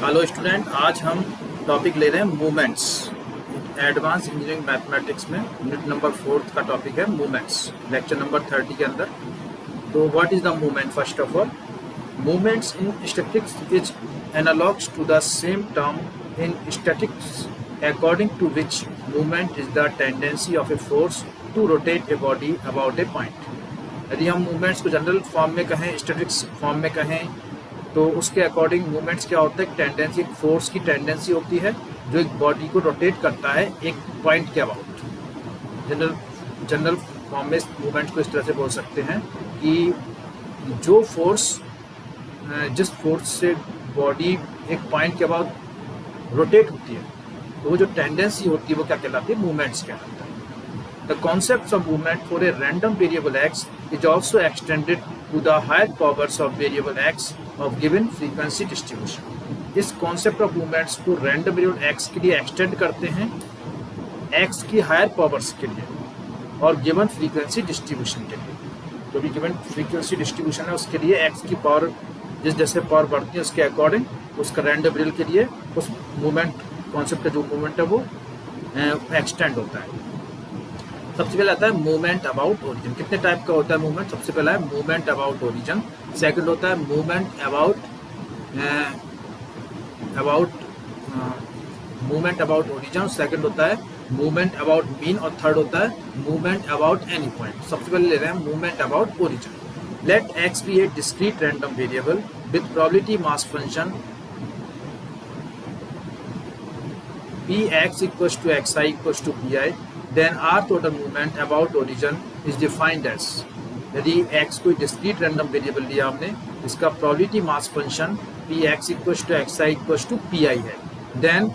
Hello student, आज हम topic ले रहे हैं मूवमेंट्स। एडवांस इंजीनियरिंग मैथमेटिक्स में यूनिट नंबर 4 का टॉपिक है मूवमेंट्स, लेक्चर नंबर 30 के अंदर। तो what is the movement? First of all, movements in statics is analogous to the same term in statics according to which movement is the tendency of a force to rotate a body about a point. यदि हम movements को general form में कहें, statics form में कहें, तो उसके according movements क्या होता है? टेंडेंसी, एक फोर्स की टेंडेंसी होती है जो एक बॉडी को रोटेट करता है एक पॉइंट के अबाउट। जनरल फॉर्म में मूवमेंट्स को इस तरह से बोल सकते हैं कि जो फोर्स, जिस फोर्स से बॉडी एक पॉइंट के अबाउट रोटेट होती है, तो वो जो टेंडेंसी होती है वो क्या कहलाती है? मूवमेंट्स कहलाता है। The concept of movement for a random variable x is also extended to the higher powers of variable x of given frequency distribution. इस concept of movements को random variable x के लिए extend करते हैं x की higher powers के लिए और given frequency distribution के लिए। जो भी given frequency distribution है उसके लिए x की पावर जिस जैसे पावर बढ़ती है उसके अकॉर्डिंग उसका random variable के लिए उस movement concept का जो movement है वो extend होता है। सबसे पहले आता है मूवमेंट अबाउट ओरिजिन। कितने टाइप का होता है मूवमेंट? सबसे पहला है मूवमेंट अबाउट ओरिजिन, सेकंड होता है मूवमेंट अबाउट ओरिजिन, सेकंड होता है मूवमेंट अबाउट मीन और थर्ड होता है मूवमेंट अबाउट एनी पॉइंट। सबसे पहले ले रहे हैं movement about origin. Let x be a discrete random variable with probability mass function p x equals to x i equals to p i, then r total movement about origin is defined as, यदि x कोई discrete random variable लिया हमने, इसका probability mass function px equals to xi equals to pi है, then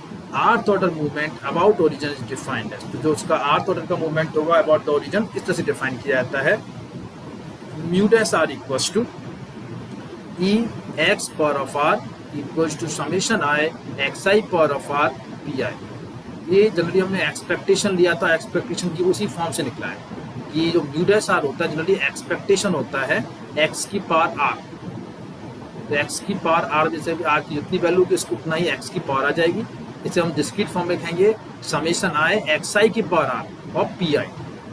r total movement about origin is defined as, तो जो उसका r total का movement होगा about the origin इस तरह से define किया जाता है, mu dash r equals to e x power of r equals to summation I xi power of r pi। ये जनरली हमने एक्सपेक्टेशन लिया था, एक्सपेक्टेशन की उसी फॉर्म से निकला है कि जो म्यू डैश आर होता है जनरली एक्सपेक्टेशन होता है एक्स की पावर आर। तो एक्स की पावर आर, जैसे भी आर की जितनी वैल्यू होगी उसको उतना ही एक्स की पावर आ जाएगी। इसे हम डिस्क्रीट फॉर्म में लिखेंगे समेशन आई एक्स आई की पावर आर और पी आई।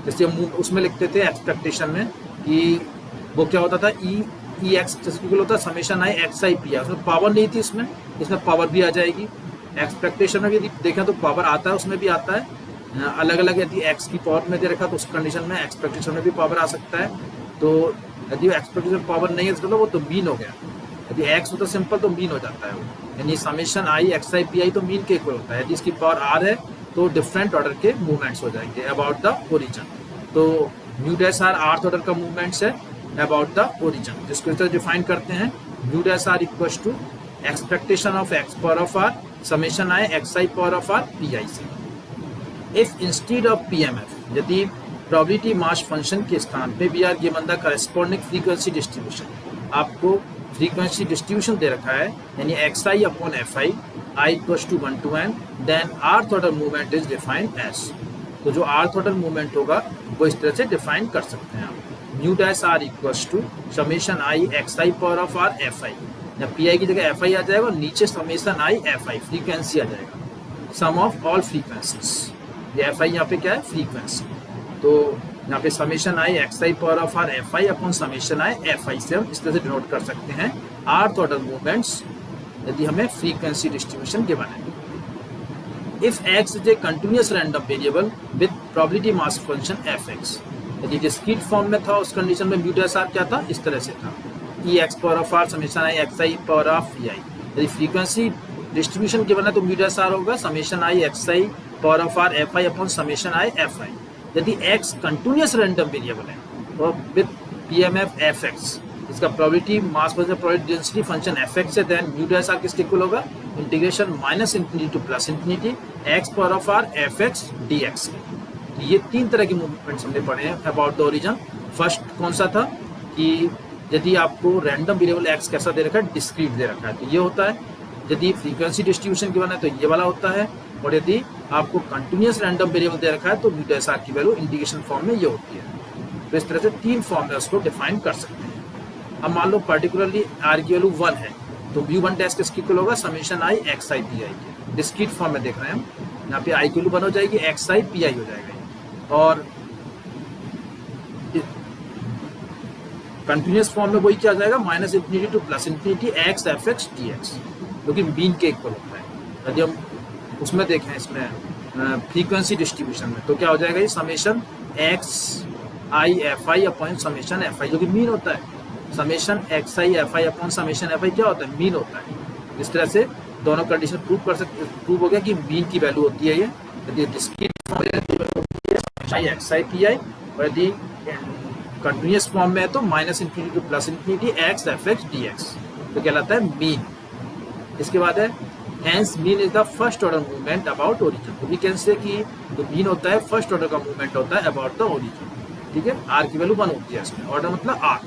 जैसे हम उसमें लिखते थे एक्सपेक्टेशन में कि वो क्या होता था, ई एक्स इक्वल होता है summation I x I P I. उसमें पावर नहीं थी, इसमें पावर भी आ जाएगी। एक्सपेक्टेशन में भी यदि देखें तो पावर आता है, उसमें भी आता है अलग अलग। यदि एक्स की पावर में दे रखा तो उस कंडीशन में एक्सपेक्टेशन में भी पावर आ सकता है। तो यदि एक्सपेक्टेशन पावर नहीं है तो वो तो मीन हो गया। यदि एक्स होता सिंपल तो मीन हो जाता है वो, यानी summation I x I P I तो मीन के इक्वल होता है। यदि इसकी पावर आर है तो डिफरेंट ऑर्डर के मूवमेंट्स हो जाएंगे अबाउट द ओरिजिन। तो mu dash r rth order का मूवमेंट्स है अबाउट द ओरिजिन, जिसको इस तरह डिफाइन करते हैं mu dash are equals to expectation of X power of are summation I x I power of R P i से। If instead of P M F, यदि probability mass function के स्थान पे we are given the corresponding frequency distribution, आपको frequency distribution दे रखा है, यानी x I upon F I, I equals to 1 to n, then r total movement is defined as. तो जो आर टोटल मूवमेंट होगा वो इस तरह से डिफाइन कर सकते हैं आप। Mu dash are equals to summation I x I power of R F i, जब पी आई की जगह एफ आई आ जाएगा और नीचे summation I F i frequency आ जाएगा, सम ऑफ ऑल फ्रीक्वेंसीज। ये एफ आई यहाँ पे क्या है? फ्रीक्वेंसी। तो यहाँ पे summation I x I power of R F I upon summation I F i से हम इस तरह से डिनोट कर सकते हैं आर टोटल मूवमेंट्स यदि हमें फ्रीक्वेंसी डिस्ट्रीब्यूशन गिवन है। If X is A continuous random variable with probability mass function F x, यदि डिस्क्रीट फॉर्म में था उस कंडीशन में म्यू डैश आर क्या था? इस तरह से था E X power of are summation I x I power of P I. यदि फ्रीक्वेंसी डिस्ट्रीब्यूशन के बना तो म्यू डैश आर होगा summation I x I power of R F I upon summation I F I. यदि X continuous random variable है तो with P M F F X, इसका probability mass function probability density function F X है, then mu dash R किसके equal होगा? Integration minus infinity two plus infinity x power of are F X D X. ये तीन तरह के movements हमने पढ़े हैं अबाउट द ओरिजिन। फर्स्ट कौन सा था कि यदि आपको रैंडम वेरिएबल एक्स कैसा दे रखा है? डिस्क्रीट दे रखा है, तो ये होता है। यदि फ्रीक्वेंसी डिस्ट्रीब्यूशन के बना है तो ये वाला होता है। और यदि आपको कंटिन्यूअस रैंडम वेरिएबल दे रखा है तो म्यू डैश आर की वैल्यू इंटीग्रेशन फॉर्म में ये होती है। तो इस तरह से तीन फॉर्म में उसको डिफाइन कर सकते हैं। अब मान लो पर्टिकुलरली आर की वैल्यू 1 है तो म्यू वन डैश किसकी इक्वल होगा, summation I x I P I के। डिस्क्रीट फॉर्म में देख रहे हैं हम, यहाँ पे आई की वैल्यू 1 हो जाएगी, एक्स आई पी आई हो जाएगा। और कंटिन्यूस फॉर्म में वही क्या आ जाएगा, minus infinity to plus infinity x F X D x, जो कि मीन के इक्वल होता है। यदि हम उसमें देखें, इसमें फ्रीक्वेंसी डिस्ट्रीब्यूशन में, तो क्या हो जाएगा, ये summation x I F I upon summation F I, जो कि मीन होता है। Summation x I F I upon summation F I क्या होता है, मीन होता है। इस तरह से दोनों कंडीशन प्रूव हो गया कि मीन की वैल्यू होती है ये। यदि discrete form I x I P I, और यदि कंटिन्यूस फॉर्म में है तो minus infinity to plus infinity x F X D x, तो कहलाता है मीन। इसके बाद है hence mean is the first order movement about origin. तो वी कैन से कि जो मीन होता है फर्स्ट ऑर्डर का मूवमेंट होता है अबाउट द ओरिजिन। ठीक है, आर की वैल्यू 1 होती है इसमें, ऑर्डर मतलब आर।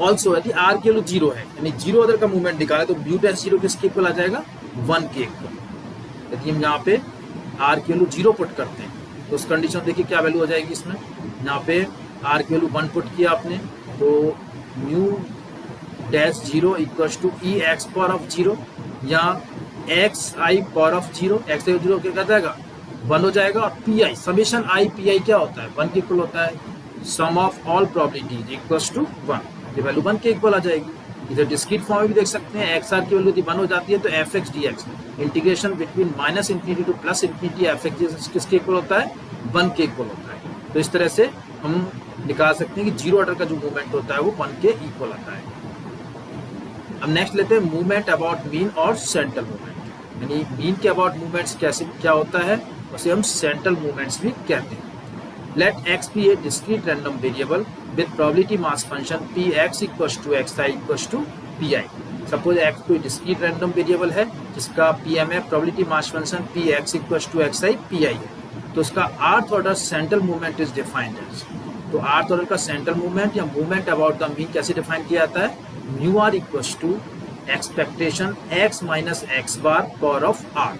ऑल्सो यदि आर की वैल्यू 0 है, यानी 0 ऑर्डर का मूवमेंट निकाले, तो म्यू डैश 0 किसके इक्वल आ जाएगा, 1 के इक्वल। यदि हम यहाँ पे आर की वैल्यू 0 पुट करते हैं, तो उस कंडीशन देखिए क्या वैल्यू हो जाएगी इसमें। यहाँ पे आर की वैल्यू 1 पुट किया आपने, तो mu dash 0 equals to E X power of 0, या X I power of 0, X I 0 क्या जाएगा, 1 हो जाएगा। और P I summation I P I क्या होता है, 1 के इक्वल होता है। Sum of all probabilities equals to 1, ये वैल्यू 1 के इक्वल आ जाएगी। इधर डिस्क्रीट फॉर्म में भी देख सकते हैं, एक्स आर की वैल्यू यदि 1 हो जाती है तो F X D x integration between minus infinity to plus infinity F x किसके इक्वल होता है, 1 के इक्वल होता है। तो इस तरह से हम निकाल सकते हैं कि 0 ऑर्डर का जो मूवमेंट होता है वो 1 के इक्वल आता है। अब नेक्स्ट लेते हैं मूवमेंट अबाउट मीन और सेंट्रल मूवमेंट। यानी मीन के अबाउट मूवमेंट्स कैसे क्या होता है, उसे हम सेंट्रल मूवमेंट्स भी कहते हैं। Let x be a discrete random variable with probability mass function p x equals to x i equals to p i. Suppose x कोई डिस्क्रीट रैंडम वेरिएबल है जिसका पी एम है probability mass function p x equals to x I P i है, तो उसका rth order central movement is defined as. तो rth order का central movement या मूवमेंट अबाउट द मीन कैसे डिफाइन किया जाता है, mu are equals to expectation x minus x bar power of r.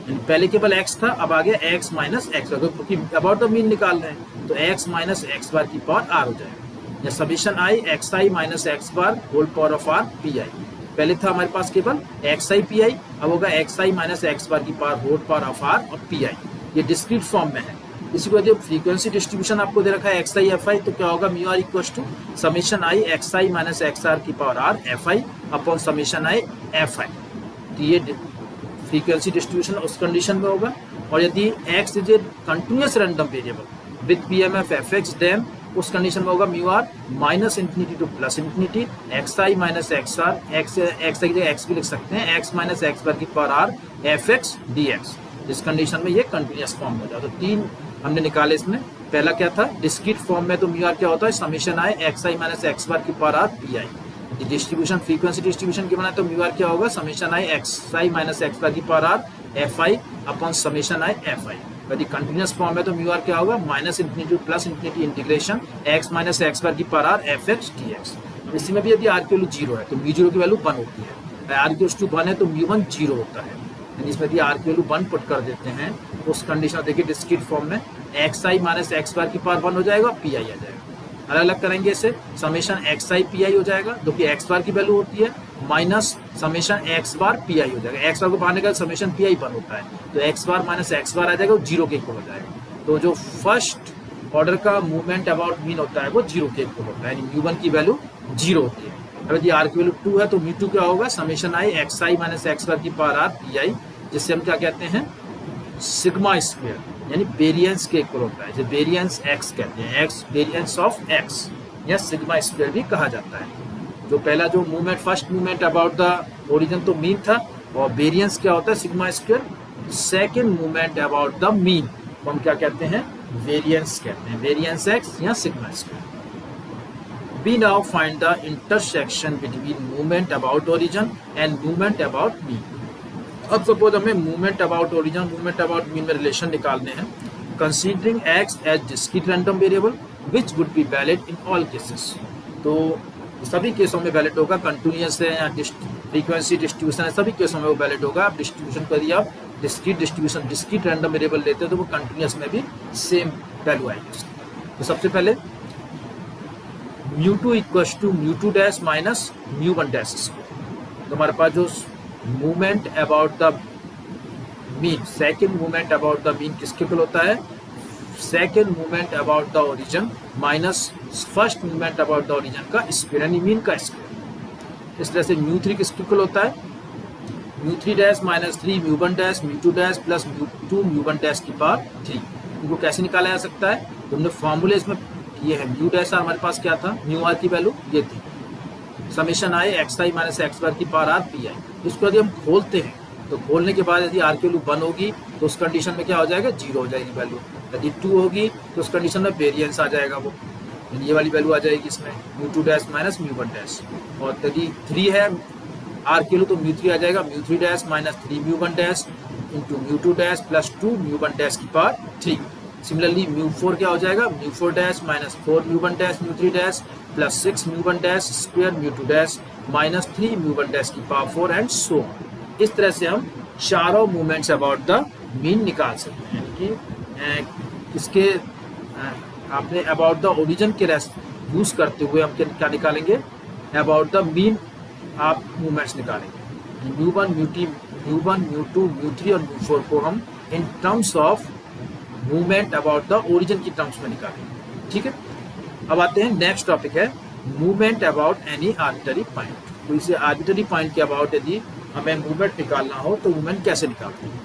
पहले केवल एक्स था, अब आ गया एक्स माइनस एक्स बार, क्योंकि अबाउट द मीन निकाल रहे हैं, तो एक्स माइनस एक्स बार की पावर आर हो जाएगा। या summation I x I minus x bar whole power of R P I. पहले था हमारे पास केवल एक्स आई पी आई, अब होगा एक्स आई माइनस एक्स बार की power whole power of r और पी आई। ये डिस्क्रीट फॉर्म में है। इसी को जब फ्रीक्वेंसी डिस्ट्रीब्यूशन आपको दे रखा है एक्स आई एफ आई, तो क्या होगा, mu are equals to summation I x I minus X R की power R F I upon summation I F I. तो ये फ्रीक्वेंसी डिस्ट्रीब्यूशन उस कंडीशन में होगा। और यदि X is a continuous random variable with P M F F X then उस condition में होगा mu R minus infinity to plus infinity X I minus X R, X I की X भी लिख सकते हैं, एक्स माइनस एक्स बार की power R F X D x. इस कंडीशन में ये कंटिन्यूस फॉर्म हो जाता है। तो 3 हमने निकाले इसमें। पहला क्या था, डिस्क्रीट फॉर्म में, तो म्यू आर क्या होता है, समीशन आई एक्स आई माइनस एक्स बार की power R P I. Distribution frequency distribution के बनाए तो म्यू आर क्या होगा, समीशन आई एक्स आई माइनस एक्स बार की power R F I upon summation I F I. यदि कंटिन्यूस फॉर्म है तो म्यू आर क्या होगा, minus infinity plus infinity integration X minus x bar की power R F X D X. इसी में भी यदि आर की वैल्यू 0 है तो म्यू 0 की वैल्यू 1 होती है, आर की वैल्यू 1 है तो म्यू 1 0 होता है। यानी इसमें यदि आर की वैल्यू 1 पुट कर देते हैं उस कंडीशन देखिए डिस्क्रीट फॉर्म में एक्स आई माइनस एक्स बार की पावर 1 हो जाएगा, पी आई आ जाएगा। अलग अलग करेंगे इसे, summation x I P I हो जाएगा, जो कि एक्स बार की वैल्यू होती है, minus summation x bar P I हो जाएगा। एक्स बार को बाहर निकाल समेशन पी आई 1 होता है, तो एक्स बार माइनस एक्स बार आ जाएगा, वो 0 के इक्वल हो जाएगा। तो जो फर्स्ट ऑर्डर का मूवमेंट अबाउट मीन होता है वो 0 के इक्वल होता है, यानी म्यू 1 की वैल्यू 0 होती है। अब यदि आर की वैल्यू 2 है तो म्यू 2 क्या होगा, समेशन आई एक्स आई माइनस एक्स बार की पावर आर पी आई, जिससे हम क्या कहते हैं, सिग्मा स्क्वायर, यानी वेरिएंस के इक्वल होता है, जो वेरिएंस एक्स कहते हैं, एक्स वेरिएंस ऑफ एक्स या सिग्मा स्क्वायर भी कहा जाता है। जो पहला जो movement first movement about the origin तो मीन था, और वेरिएंस क्या होता है, sigma square. Second movement about the mean तो हम क्या कहते हैं, वेरिएंस कहते हैं, वेरिएंस एक्स या sigma square. We now find the intersection between movement about origin and movement about mean. अब सपोज हमें movement about origin movement about mean में रिलेशन निकालने हैं, considering x as discrete random variable which would be valid in all cases. तो सभी केसों में valid होगा, कंटिन्यूस है या फ्रीक्वेंसी डिस्ट्रीब्यूशन है, सभी केसों में वो वैलिड होगा। आप डिस्ट्रीब्यूशन करिए, आप discrete distribution discrete random variable लेते हो तो वो कंटिन्यूस में भी सेम वैल्यू आएगी। तो सबसे पहले mu 2 equals to mu 2 dash minus mu 1 dash square. तो हमारे पास जो movement about the mean, second movement about the mean किसके इक्वल होता है, second movement about the origin minus first movement about the origin का स्क्वायर, यानी mean का स्क्वायर। इस तरह से म्यू 3 किसके इक्वल होता है, mu 3 dash minus 3 mu 1 dash mu 2 dash plus mu 2 mu 1 dash की पावर 3। इनको कैसे निकाला जा सकता है, तो हमने फॉर्मूले इसमें ये है, म्यू डैश हमारे पास क्या था, म्यू आर की वैल्यू ये थी, समेशन आई एक्स आई माइनस एक्स बार की पावर आर पी आई। इसको यदि हम खोलते हैं तो खोलने के बाद यदि आर की वैल्यू 1 होगी तो उस कंडीशन में क्या हो जाएगा, 0 हो जाएगी वैल्यू। यदि 2 होगी तो उस कंडीशन में वेरिएंस आ जाएगा, वो ये वाली वैल्यू आ जाएगी इसमें, mu 2 dash minus mu 1 dash. और यदि 3 है आर के लिए तो म्यू 3 आ जाएगा, mu 3 dash minus 3 mu 1 dash into mu 2 dash plus 2 mu 1 dash की पावर 3। सिमिलरली म्यू 4 क्या हो जाएगा, mu 4 dash minus 4 mu 1 dash mu 3 dash plus 6 mu 1 dash square mu 2 dash minus 3 mu 1 dash की power 4 and so on. इस तरह से हम चारों मूवमेंट्स अबाउट द मीन निकाल सकते हैं, यानी कि इसके आपने अबाउट द ओरिजिन के यूज करते हुए हम क्या निकालेंगे, अबाउट द मीन आप मूवमेंट्स निकालेंगे। म्यू 1 म्यू 2 म्यू 3 और म्यू 4 को हम in terms of movement about the origin की टर्म्स में निकालेंगे, ठीक है। अब आते हैं नेक्स्ट टॉपिक है movement about any arbitrary point. तो इसे आर्बिट्ररी पॉइंट के अबाउट यदि हमें मूवमेंट निकालना हो तो मूवमेंट कैसे निकालते हैं।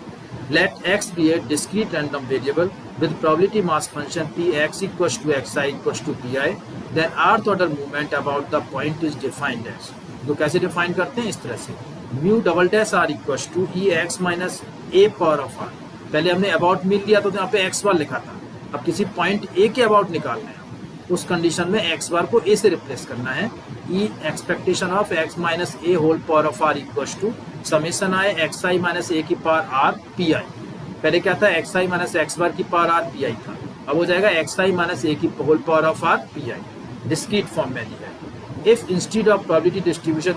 Let x be a discrete random variable with probability mass function px equals to xi equals to pi, then rth order movement about the point is defined as। तो कैसे डिफाइन करते हैं, इस तरह से mu double dash are equals to E x minus a power of r. पहले हमने about mean लिया तो यहाँ पे एक्स बार लिखा था, अब किसी पॉइंट ए के अबाउट निकालना है, उस कंडीशन में एक्स बार को ए से रिप्लेस करना है। E expectation of X minus A whole power of R equals to summation I x I minus A की पावर आर पी आई। पहले क्या था, एक्स आई माइनस एक्स बार की पावर आर पी आई था, अब हो जाएगा एक्स आई माइनस ए की whole power of R P I. Discrete form में दिया है। If instead of probability distribution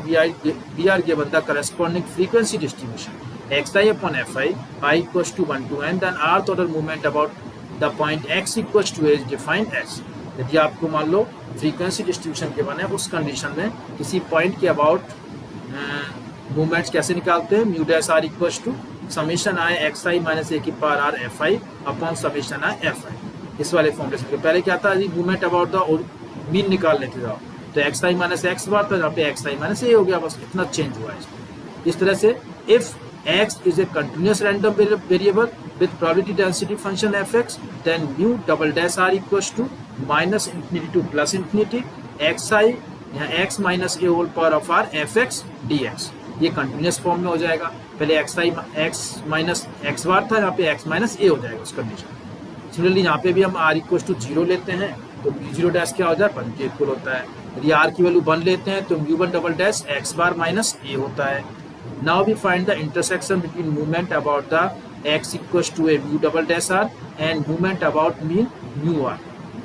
we are given the corresponding frequency distribution X I upon F I I equals to 1 to n, then rth order movement about the point X equals to A is defined as. यदि आपको मान low frequency distribution के बने उस condition में किसी point के about movements कैसे निकालते हैं, mu dash are equals to summation I x I minus A की power R F I upon summation I F I. इस वाले फॉर्मूले से पहले क्या था, यदि मूवमेंट अबाउट द मीन निकाल लेते थे तो एक्स आई माइनस एक्स बार था, यहाँ पे एक्स आई माइनस ए हो गया, बस इतना चेंज हुआ है इसमें। इस तरह से if X is a continuous random variable with probability density function F X, then mu double dash are equals to minus infinity to plus infinity X I यहाँ X minus A whole power of are F X D X. ये continuous form में हो जाएगा, पहले X I X minus x bar था, यहाँ पे x minus ए हो जाएगा उस कंडीशन। सिमिलरली यहाँ पे भी हम आर इक्वल्स टू 0 लेते हैं तो म्यू 0 डैश क्या हो जाए, 1 के इक्वल होता है। यदि आर की वैल्यू 1 लेते हैं तो mu 1 double dash X bar minus A होता है। Now we find the intersection between movement about the X equals to A mu double dash R and movement about mean mu R,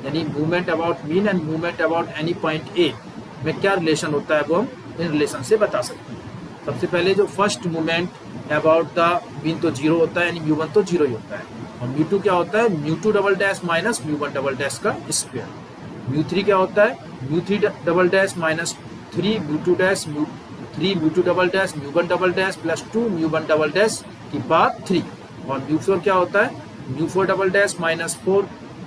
यानी movement about mean and movement about any point A में क्या relation होता है वो हम in relation से बता सकते हैं। सबसे पहले जो first movement about the mean तो 0 होता है, यानी म्यू 1 तो 0 ही होता है, और म्यू 2 क्या होता है, mu 2 double dash minus mu 1 double dash का स्क्वायर। म्यू 3 क्या होता है, mu 3 double dash minus 3 mu 2 dash mu 3 mu 2 double dash mu 1 double dash plus 2 mu 1 double dash की पावर 3। और म्यू 4 क्या होता है, mu 4 double dash minus 4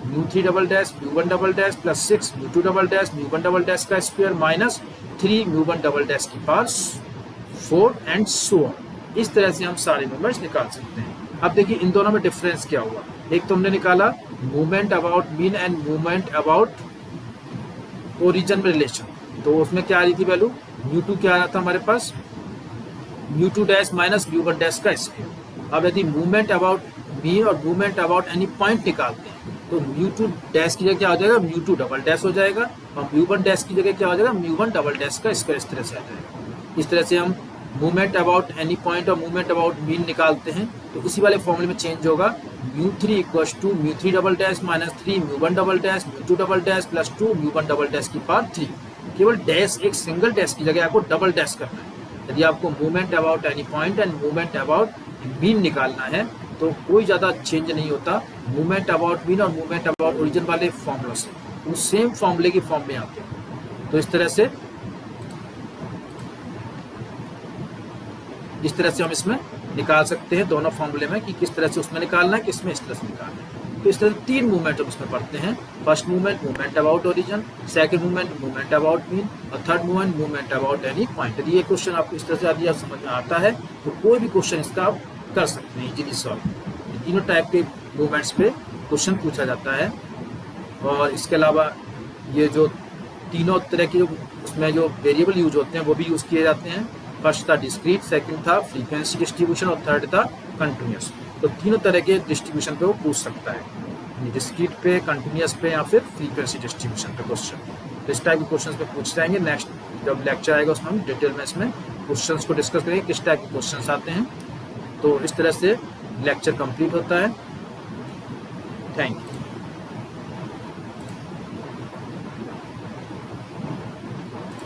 mu 3 double dash mu 1 double dash plus 6 mu 2 double dash mu 1 double dash का square minus 3 mu 1 double dash की power 4 and so on. इस तरह से हम सारे मूवमेंट्स निकाल सकते हैं। अब देखिए इन दोनों में डिफरेंस क्या हुआ, एक तो हमने निकाला movement about mean and movement about origin में रिलेशन, तो उसमें क्या आ रही थी वैल्यू, म्यू 2 क्या आ रहा था हमारे पास, mu 2 dash minus mu 1 dash का स्क्वायर। अब यदि मूवमेंट अबाउट मीन और मूवमेंट अबाउट एनी पॉइंट निकालते हैं तो म्यू 2 डैश की जगह क्या हो जाएगा, म्यू 2 डबल डैश हो जाएगा, और म्यू 1 डैश की जगह क्या हो जाएगा, म्यू 1 डबल डैश का स्क्वायर। इस तरह से आ जाएगा। इस तरह से हम मूवमेंट अबाउट एनी पॉइंट और मूवमेंट अबाउट मीन निकालते हैं, तो इसी वाले फॉर्मूले में चेंज होगा, mu 3 equals to mu 3 double dash minus 3 mu 1 double dash mu 2 double dash plus 2 mu 1 double dash की पावर 3। केवल डैश, एक सिंगल डैश की जगह आपको डबल डैश करना है। यदि आपको movement about any point and movement about mean निकालना है तो कोई ज़्यादा चेंज नहीं होता मूवमेंट अबाउट मीन और मूवमेंट अबाउट ओरिजिन वाले फॉर्मूला से, वो सेम फॉर्मूले की फॉर्म में आते हैं। तो इस तरह से इस तरह से हम इसमें निकाल सकते हैं दोनों फॉर्मूले में कि किस तरह से उसमें निकालना है, किसमें इस तरह से निकालना है। तो इस तरह से 3 मूवमेंट हम इसमें पढ़ते हैं। First movement movement about origin, second movement movement about mean और third movement movement about any point. यदि ये क्वेश्चन आपको इस तरह से यदि समझ में आता है तो कोई भी क्वेश्चन इसका आप कर सकते हैं इजीली सॉल्व। तीनों टाइप के मूवमेंट्स पे क्वेश्चन पूछा जाता है। और इसके अलावा ये जो तीनों तरह के जो उसमें जो वेरिएबल यूज होते हैं वो भी यूज़ किए जाते हैं। फर्स्ट था डिस्क्रीट, सेकंड था फ्रीक्वेंसी डिस्ट्रीब्यूशन और थर्ड था कंटिन्यूस। तो तीनों तरह के डिस्ट्रीब्यूशन पे वो पूछ सकता है, डिस्क्रीट पे, कंटिन्यूस पे या फिर फ्रीक्वेंसी डिस्ट्रीब्यूशन पे क्वेश्चन। तो इस टाइप के क्वेश्चन पे पूछ जाएंगे। नेक्स्ट जब लेक्चर आएगा उसमें हम डिटेल में इसमें क्वेश्चन को डिस्कस करेंगे किस टाइप के क्वेश्चन आते हैं। तो इस तरह से लेक्चर कंप्लीट होता है। Thank you.